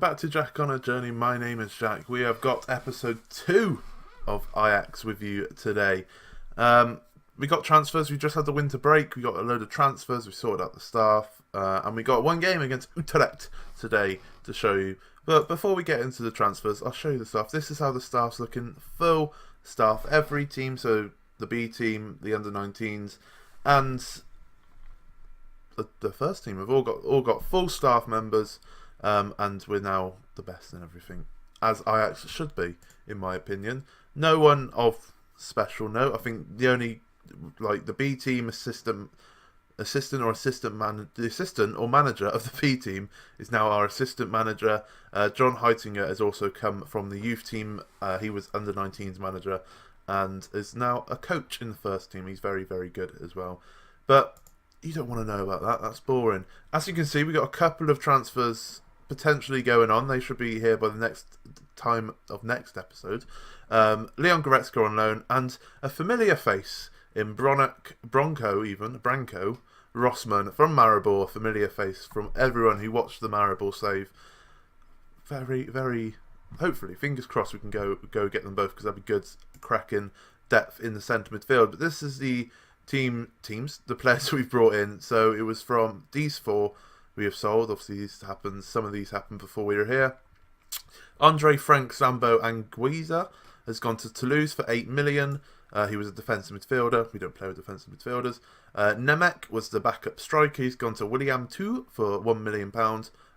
back to Jack on a Journey. My name is Jack. We have got episode 2 of Ajax with you today. We got transfers. We just had the winter break. We got a load of transfers. We sorted out the staff. And we got one game against Utrecht today to show you. But before we get into the transfers, I'll show you the staff. This is how the staff's looking. Full staff. Every team. So the B team, the under-19s, and the first team have all got full staff members. And we're now the best in everything, as Ajax should be, in my opinion. No one of special note. I think the only, the B team the assistant or manager of the B team is now our assistant manager. John Heitinger has also come from the youth team. He was under-19s manager and is now a coach in the first team. He's very, very good as well. But you don't want to know about that. That's boring. As you can see, we got a couple of transfers potentially going on. They should be here by the next episode. Leon Goretzka on loan, and a familiar face in Branko Rossman from Maribor. Familiar face from everyone who watched the Maribor save. Very, very, hopefully, fingers crossed we can go get them both, because that'd be good, cracking depth in the centre midfield. But this is the the players we've brought in. So it was from these four we have sold. Obviously, some of these happened before we were here. Andre Frank Zambo Anguiza has gone to Toulouse for 8 million. He was a defensive midfielder. We don't play with defensive midfielders. Nemec was the backup striker. He's gone to William II for £1 million.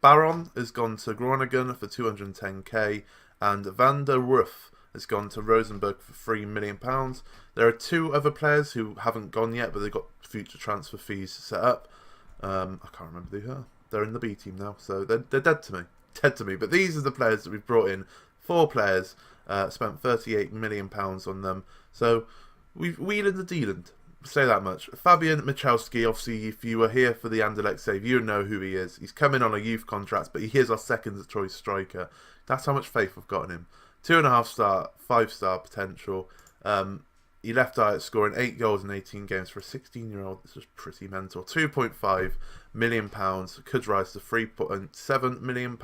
Baron has gone to Groningen for 210k. And Van der Roof has gone to Rosenborg for £3 million. There are two other players who haven't gone yet, but they've got future transfer fees set up. I can't remember who they are. They're in the B team now, so they're dead to me. But these are the players that we've brought in. 4 players, spent £38 million on them. So we've wheeled and dealed. Say that much. Fabian Michalski, obviously, if you were here for the Anderlecht save, you know who he is. He's come in on a youth contract, but he is our second choice striker. That's how much faith I've got in him. 2.5 star, 5-star potential. He left Ajax scoring 8 goals in 18 games for a 16-year-old. This is pretty mental. £2.5 million. Could rise to £3.7 million.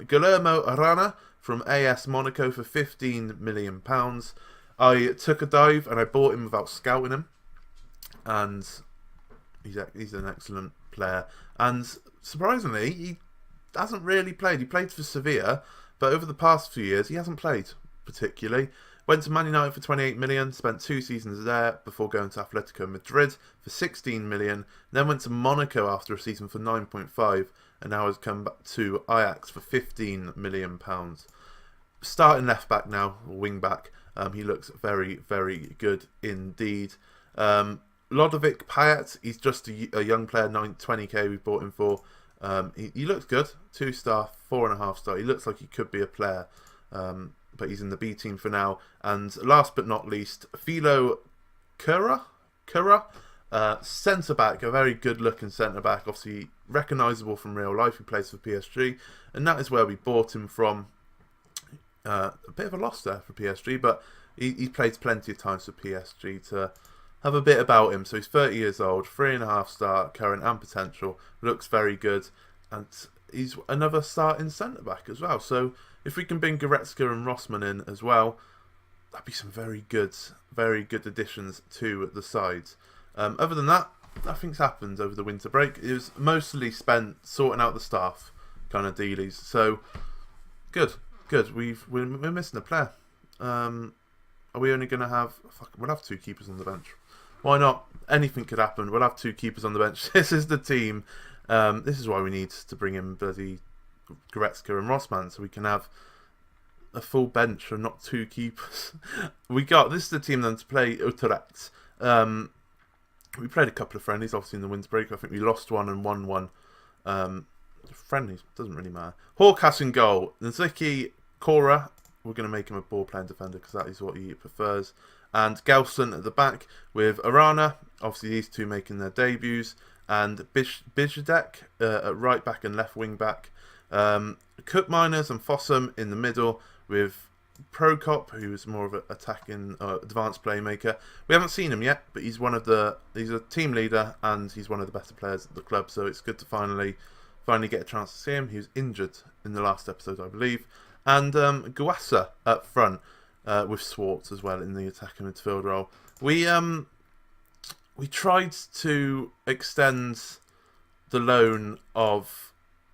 Guillermo Arana from AS Monaco for £15 million. I took a dive and I bought him without scouting him. And he's an excellent player. And surprisingly, he hasn't really played. He played for Sevilla, but over the past few years, he hasn't played particularly. Went to Man United for 28 million, spent 2 seasons there before going to Atletico Madrid for 16 million, then went to Monaco after a season for 9.5, and now has come back to Ajax for 15 million pounds. Starting left back now, or wing back, he looks very, very good indeed. Lodovic Payet, he's just a young player, 20k we bought him for. He looks good, 2-star, 4.5 star. He looks like he could be a player. But he's in the B team for now. And last but not least, Philo Kura, centre-back, a very good-looking centre-back, obviously recognisable from real life. He plays for PSG, and that is where we bought him from. A bit of a loss there for PSG, but he played plenty of times for PSG to have a bit about him. So he's 30 years old, 3.5 star, current and potential, looks very good, and he's another starting centre-back as well. So if we can bring Goretzka and Rossman in as well, that'd be some very good additions to the sides. Other than that, nothing's happened over the winter break. It was mostly spent sorting out the staff kind of dealies. So good. We're missing a player. Are we only going to have... we'll have 2 keepers on the bench. Why not? Anything could happen. We'll have 2 keepers on the bench. This is the team. This is why we need to bring in bloody Goretzka and Rossman, so we can have a full bench and not 2 keepers. This is the team then to play Utrecht. We played a couple of friendlies, obviously, in the winter break. I think we lost one and won one. Friendlies, doesn't really matter. Horkas in goal. Nziki Kora, we're going to make him a ball-playing defender because that is what he prefers. And Gelson at the back with Arana. Obviously, these two making their debuts. And Bijadek at right back and left wing back. Koopmeiners and Fossum in the middle with Prokop, who's more of an attacking, advanced playmaker. We haven't seen him yet, but he's a team leader and he's one of the better players at the club. So it's good to finally finally get a chance to see him. He was injured in the last episode, I believe. And Guasa up front with Swartz as well in the attacking midfield role. We tried to extend the loan of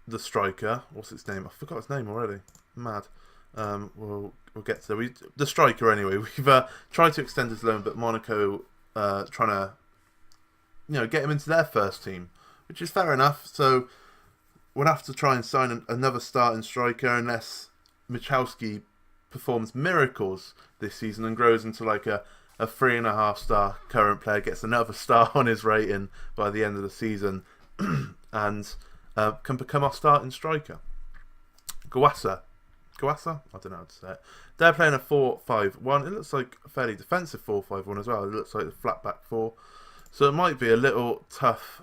the striker. What's its name? I forgot his name already. Mad. We'll get to the striker anyway. We've tried to extend his loan, but Monaco trying to get him into their first team, which is fair enough. So we'll have to try and sign another starting striker unless Michalski performs miracles this season and grows into like a 3.5-star current player, gets another star on his rating by the end of the season, and can become our starting striker. Guasa? I don't know how to say it. They're playing a 4-5-1. It looks like a fairly defensive 4-5-1 as well. It looks like the flat back four. So it might be a little tough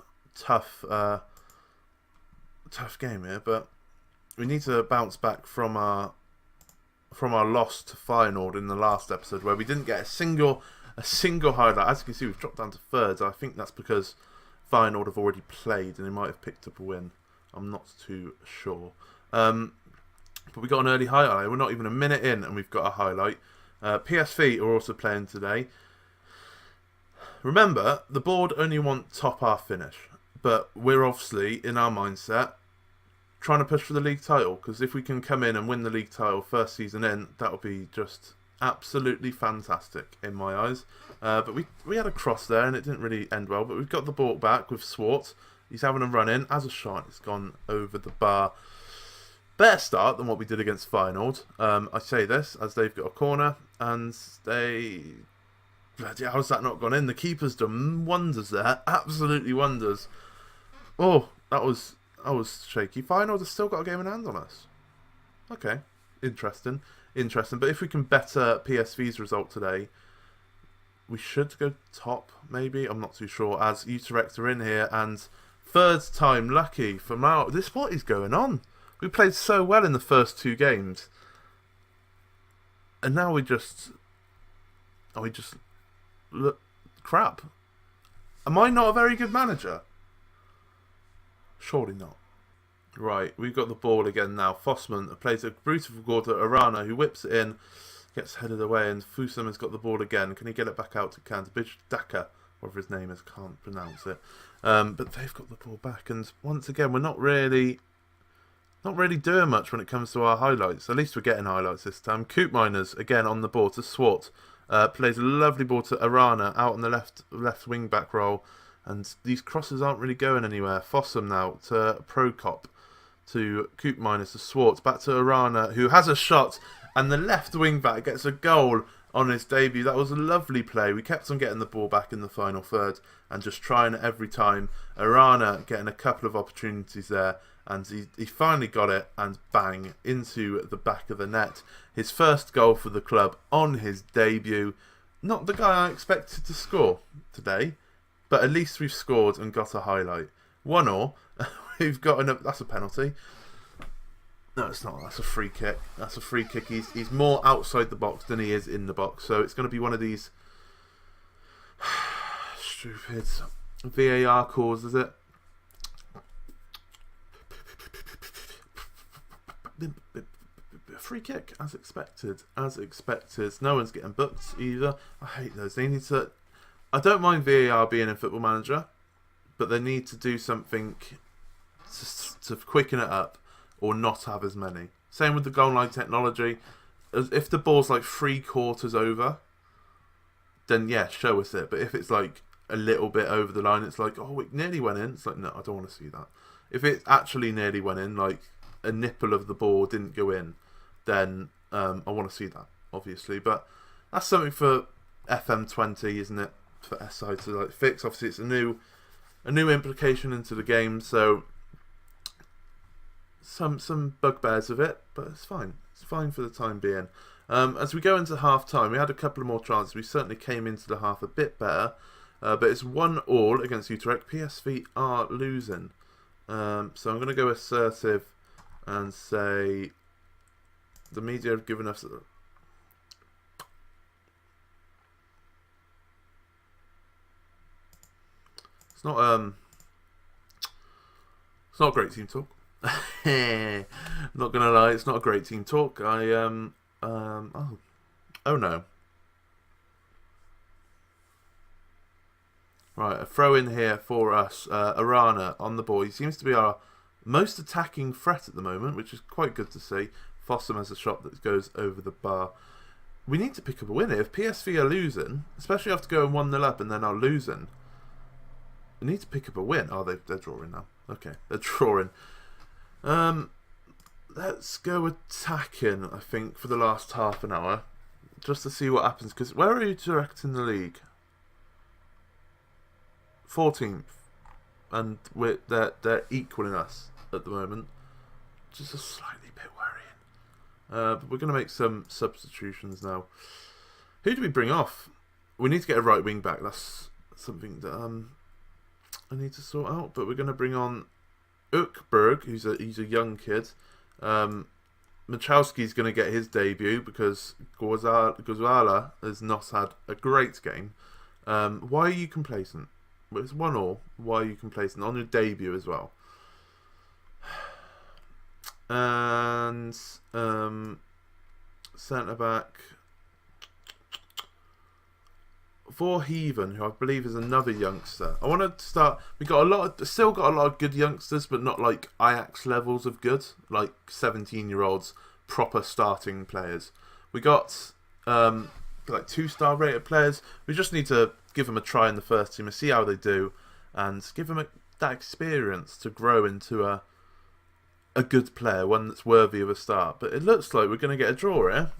game here, but we need to bounce back from our loss to Feyenoord in the last episode, where we didn't get a single highlight. As you can see, we've dropped down to thirds. I think that's because Feyenoord have already played and they might have picked up a win. I'm not too sure. But we got an early highlight. We're not even a minute in and we've got a highlight. PSV are also playing today. Remember, the board only want top half finish, but we're obviously, in our mindset, trying to push for the league title, because if we can come in and win the league title first season in, that would be just absolutely fantastic in my eyes. But we had a cross there and it didn't really end well, but we've got the ball back with Swartz. He's having a run in. As a shot, it's gone over the bar. Better start than what we did against Feyenoord. I say this as they've got a corner and they... How's that not gone in? The keeper's done wonders there. Absolutely wonders. Oh, that was shaky. Feyenoord has still got a game in hand on us. Okay, interesting. But if we can better PSV's result today, we should go top, maybe. I'm not too sure, as Utrecht are in here. And third time lucky for Mao. What is going on? We played so well in the first two games. And now we just look crap. Am I not a very good manager? Surely not. Right, we've got the ball again now. Fossman plays a beautiful goal to Arana, who whips it in, gets headed away, and Fusam has got the ball again. Can he get it back out to Kantebij? Daka, whatever his name is, can't pronounce it. But they've got the ball back, and once again, we're not really doing much when it comes to our highlights. At least we're getting highlights this time. Coop Miners again on the ball to Swart. Plays a lovely ball to Arana out on the left wing back role, and these crosses aren't really going anywhere. Fossum now to Prokop, to Coop Miners to Swartz, back to Arana, who has a shot, and the left wing back gets a goal on his debut. That was a lovely play. We kept on getting the ball back in the final third and just trying it every time. Arana getting a couple of opportunities there, and he finally got it, and bang, into the back of the net. His first goal for the club on his debut. Not the guy I expected to score today, but at least we've scored and got a highlight. 1-1. We've got that's a penalty. No, it's not. That's a free kick. He's more outside the box than he is in the box. So it's going to be one of these stupid VAR calls, is it? Free kick, as expected. No one's getting booked either. I hate those. They need to... I don't mind VAR being in Football Manager, but they need to do something to quicken it up or not have as many. Same with the goal line technology. If the ball's like 3/4 over, then yeah, show us it. But if it's like a little bit over the line, it's like, oh, it nearly went in. It's like, no, I don't want to see that. If it actually nearly went in, like a nipple of the ball didn't go in, then I want to see that, obviously. But that's something for FM20, isn't it? For SI to like fix. Obviously, it's a new implication into the game, so some bugbears of it, but it's fine. It's fine for the time being. As we go into half time, we had a couple of more chances. We certainly came into the half a bit better, but it's 1-1 against Utrecht. PSV are losing, so I'm going to go assertive and say the media have given us it's not a great team talk. Not gonna lie, it's not a great team talk. Oh no. Right, a throw in here for us. Arana on the ball. He seems to be our most attacking threat at the moment, which is quite good to see. Fossum has a shot that goes over the bar. We need to pick up a win here. If PSV are losing, especially after going 1-0 up and then are losing, we need to pick up a win. Oh, they're drawing now. Okay, they're drawing. Let's go attacking, I think, for the last half an hour. Just to see what happens. Because where are you direct in the league? 14th. And they're equaling us at the moment. Just a slightly bit worrying. But we're going to make some substitutions now. Who do we bring off? We need to get a right wing back. That's something that I need to sort out. But we're going to bring on Ukberg, he's a young kid. Machowski's going to get his debut because Gozala has not had a great game. Why are you complacent? Well, it's 1-1. Why are you complacent? On your debut as well. And centre back Vorheven, who I believe is another youngster. I want to start. Still got a lot of good youngsters, but not like Ajax levels of good, like 17-year-olds, proper starting players. We got like 2-star rated players. We just need to give them a try in the first team and see how they do, and give them that experience to grow into a good player, one that's worthy of a start. But it looks like we're going to get a draw here.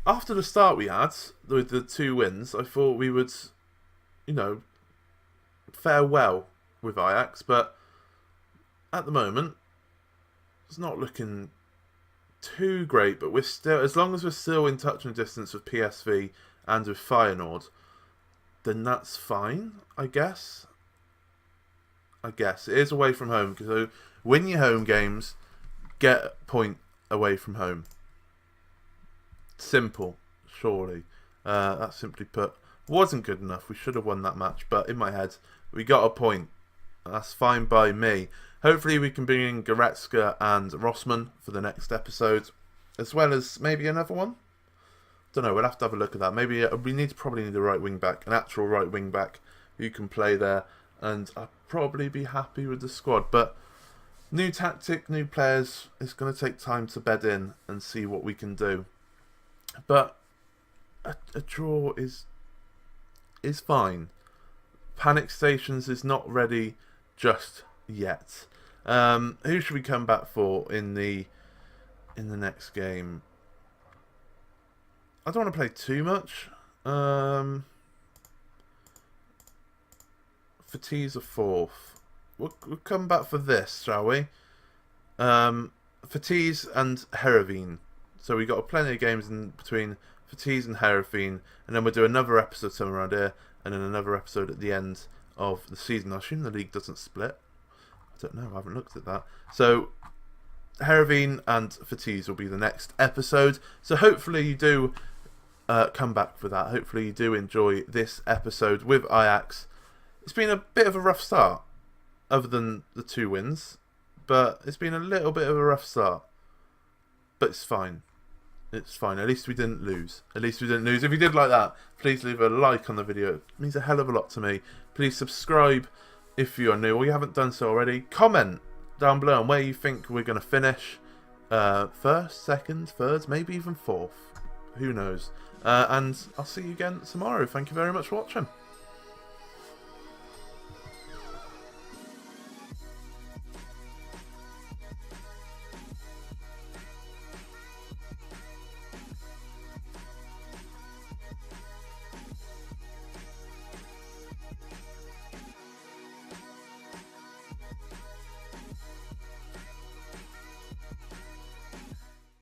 After the start we had with the 2 wins, I thought we would, fare well with Ajax, but at the moment it's not looking too great. But we're still, as long as we're still in touching distance with PSV and with Feyenoord, then that's fine, I guess. It is away from home, because win your home games, get a point away from home. Simple, surely. That simply put wasn't good enough. We should have won that match, but in my head, we got a point. That's fine by me. Hopefully we can bring in Goretzka and Rossmann for the next episode, as well as maybe another one. Don't know, we'll have to have a look at that. Maybe we probably need a right wing back, an actual right wing back who can play there, and I'll probably be happy with the squad. But new tactic, new players, it's going to take time to bed in and see what we can do. But a draw is fine. Panic Stations is not ready just yet. Who should we come back for in the next game? I don't want to play too much. Fatigue's a 4th. We'll come back for this, shall we? Fatigues and Heerenveen. So we got plenty of games in between Fatigues and Heerenveen, and then we'll do another episode somewhere around here, and then another episode at the end of the season. I assume the league doesn't split. I don't know. I haven't looked at that. So Heerenveen and Fatigues will be the next episode. So hopefully you do come back for that. Hopefully you do enjoy this episode with Ajax. It's been a bit of a rough start, other than the 2 wins, but it's been a little bit of a rough start. But it's fine. It's fine. At least we didn't lose. If you did like that, please leave a like on the video. It means a hell of a lot to me. Please subscribe if you are new or you haven't done so already. Comment down below on where you think we're going to finish. 1st, 2nd, 3rd, maybe even 4th. Who knows? And I'll see you again tomorrow. Thank you very much for watching.